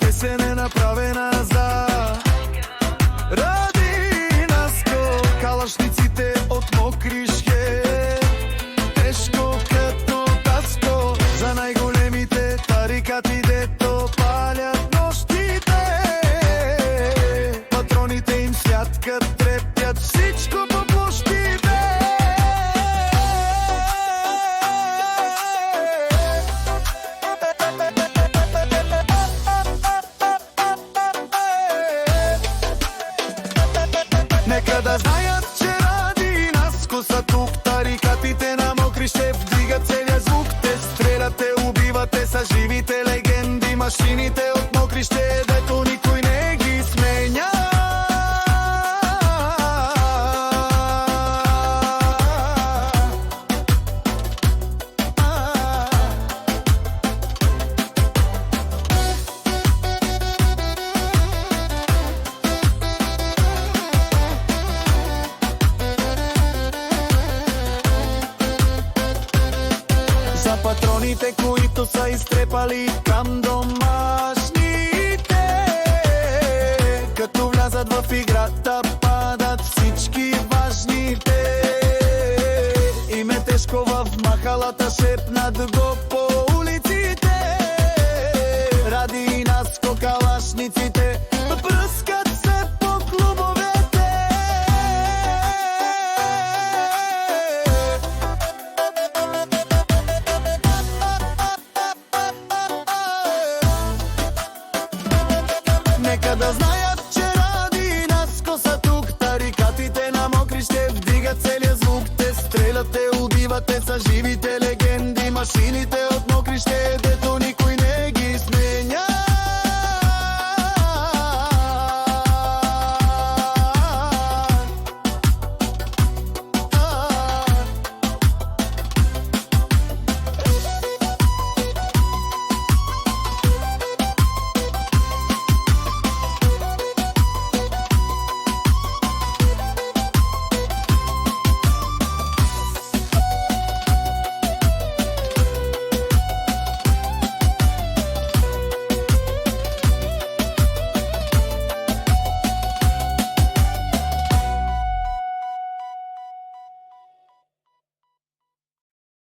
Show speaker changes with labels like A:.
A: песен е направена за Ради Наско. Калашниците от Мокришке, тежко като Таско, за най-големите тарикати, дето палят нощите. Патроните им святкат, трептят всичко по площите. Нека да знаят, че Ради Наско са тук. Тарикатите на Мокрище вдигат целия звук. Те стрелят, те убиват, те са живите легенди. Машините от Мокрище, дето никой не ги сменя. За патроните, които са изтрепали към домашните, като влязат в играта, падат всички важните. Им е тежко в махалата, шепнат го по улиците. Ради Наско калашниците пръскат се по клубовете. Нека да знаят, че Ради Наско са тук. Тарикатите на Мокрище вдигат целия звук. Те стрелят, те убиват, те са живите легенди. Машините от Мокрище,